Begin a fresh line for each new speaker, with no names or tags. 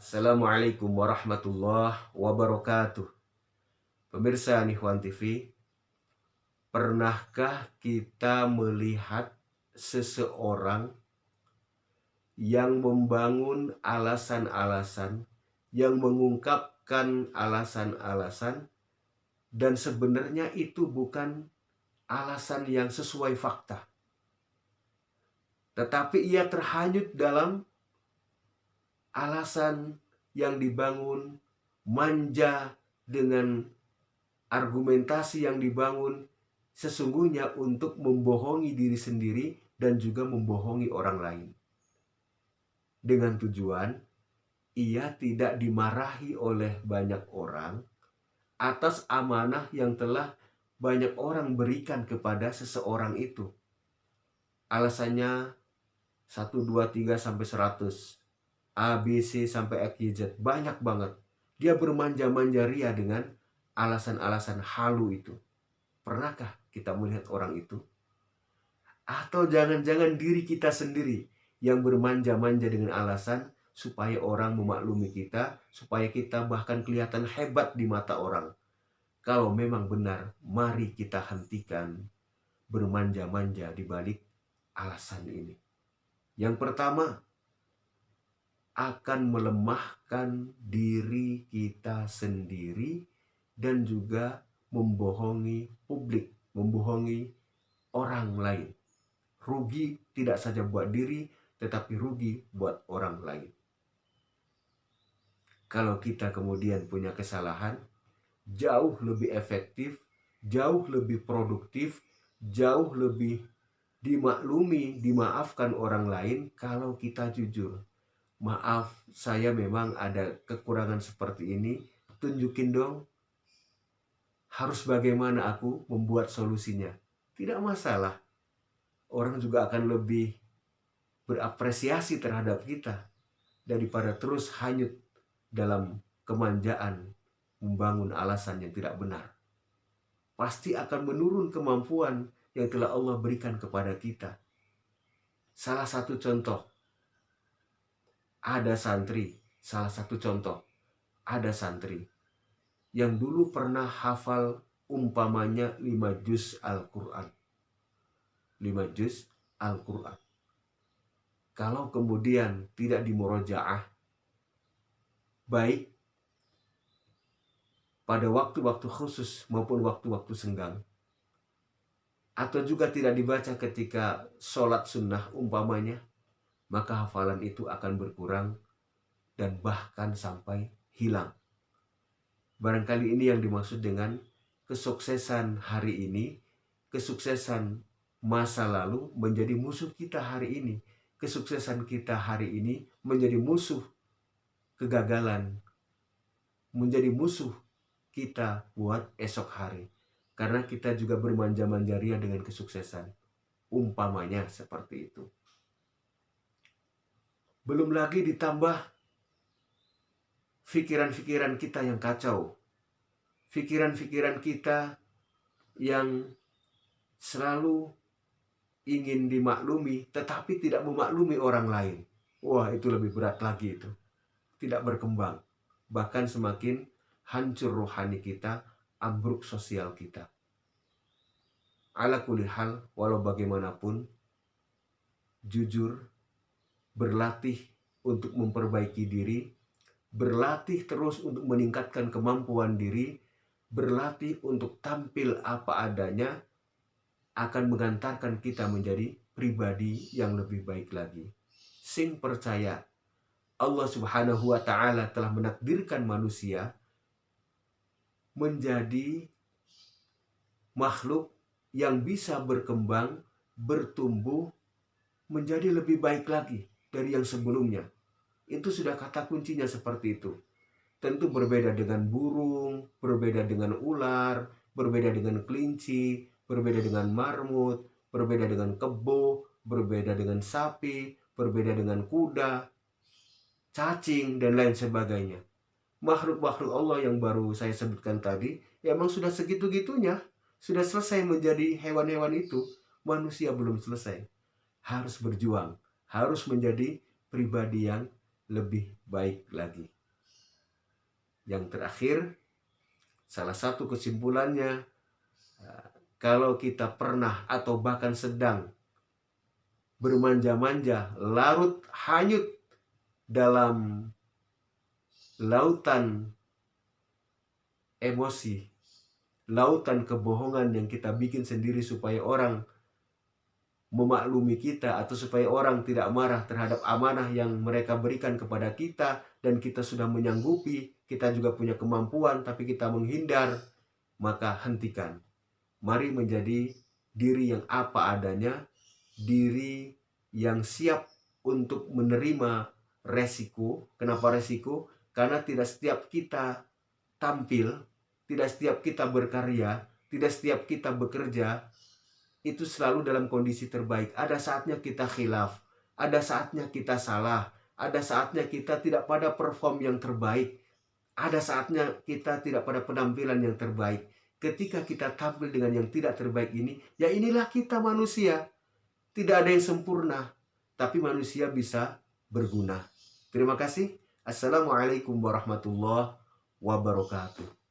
Assalamualaikum warahmatullahi wabarakatuh. Pemirsa Nihwan TV, pernahkah kita melihat seseorang yang membangun alasan-alasan, yang mengungkapkan alasan-alasan, dan sebenarnya itu bukan alasan yang sesuai fakta, tetapi ia terhanyut dalam alasan yang dibangun, manja dengan argumentasi yang dibangun sesungguhnya untuk membohongi diri sendiri dan juga membohongi orang lain. Dengan tujuan ia tidak dimarahi oleh banyak orang atas amanah yang telah banyak orang berikan kepada seseorang itu. Alasannya 1, 2, 3 sampai 100. A, B, C sampai X, Y, Z. Banyak banget. Dia bermanja-manja ria dengan alasan-alasan halu itu. Pernahkah kita melihat orang itu? Atau jangan-jangan diri kita sendiri yang bermanja-manja dengan alasan supaya orang memaklumi kita, supaya kita bahkan kelihatan hebat di mata orang. Kalau memang benar, mari kita hentikan bermanja-manja di balik alasan ini. Yang pertama, akan melemahkan diri kita sendiri dan juga membohongi publik, membohongi orang lain. Rugi tidak saja buat diri, tetapi rugi buat orang lain. Kalau kita kemudian punya kesalahan, jauh lebih efektif, jauh lebih produktif, jauh lebih dimaklumi, dimaafkan orang lain kalau kita jujur. Maaf, saya memang ada kekurangan seperti ini, tunjukin dong. Harus bagaimana aku membuat solusinya. Tidak masalah. Orang juga akan lebih berapresiasi terhadap kita daripada terus hanyut dalam kemanjaan membangun alasan yang tidak benar. Pasti akan menurun kemampuan yang telah Allah berikan kepada kita. Salah satu contoh, ada santri yang dulu pernah hafal umpamanya 5 juz Al-Quran. 5 juz Al-Quran. Kalau kemudian tidak dimurojaah, baik pada waktu-waktu khusus maupun waktu-waktu senggang, atau juga tidak dibaca ketika sholat sunnah umpamanya, maka hafalan itu akan berkurang dan bahkan sampai hilang. Barangkali ini yang dimaksud dengan kesuksesan hari ini, kesuksesan masa lalu menjadi musuh kita hari ini. Kesuksesan kita hari ini menjadi musuh kegagalan, menjadi musuh kita buat esok hari. Karena kita juga bermanja-manja ria dengan kesuksesan. Umpamanya seperti itu. Belum lagi ditambah pikiran-pikiran kita yang kacau. Pikiran-pikiran kita yang selalu ingin dimaklumi tetapi tidak memaklumi orang lain. Wah, itu lebih berat lagi itu. Tidak berkembang. Bahkan semakin hancur rohani kita, ambruk sosial kita. Ala kulli hal, walau bagaimanapun, jujur, berlatih untuk memperbaiki diri, berlatih terus untuk meningkatkan kemampuan diri, berlatih untuk tampil apa adanya, akan mengantarkan kita menjadi pribadi yang lebih baik lagi. Sing percaya, Allah Subhanahu wa Ta'ala telah menakdirkan manusia menjadi makhluk yang bisa berkembang, bertumbuh, menjadi lebih baik lagi dari yang sebelumnya. Itu sudah kata kuncinya seperti itu. Tentu berbeda dengan burung, berbeda dengan ular, berbeda dengan kelinci, berbeda dengan marmut, berbeda dengan kebo, berbeda dengan sapi, berbeda dengan kuda, cacing, dan lain sebagainya. Makhluk-makhluk Allah yang baru saya sebutkan tadi, ya emang sudah segitu-gitunya, sudah selesai menjadi hewan-hewan itu. Manusia belum selesai. Harus berjuang, harus menjadi pribadi yang lebih baik lagi. Yang terakhir, salah satu kesimpulannya, kalau kita pernah atau bahkan sedang bermanja-manja, larut hanyut dalam lautan emosi, lautan kebohongan yang kita bikin sendiri supaya orang memaklumi kita, atau supaya orang tidak marah terhadap amanah yang mereka berikan kepada kita, dan kita sudah menyanggupi, kita juga punya kemampuan, tapi kita menghindar, maka hentikan. Mari menjadi diri yang apa adanya, diri yang siap untuk menerima resiko. Kenapa resiko? Karena tidak setiap kita tampil, tidak setiap kita berkarya, tidak setiap kita bekerja itu selalu dalam kondisi terbaik. Ada saatnya kita khilaf, ada saatnya kita salah, ada saatnya kita tidak pada perform yang terbaik, ada saatnya kita tidak pada penampilan yang terbaik. Ketika kita tampil dengan yang tidak terbaik ini, ya inilah kita manusia. Tidak ada yang sempurna, tapi manusia bisa berguna. Terima kasih. Assalamualaikum warahmatullahi wabarakatuh.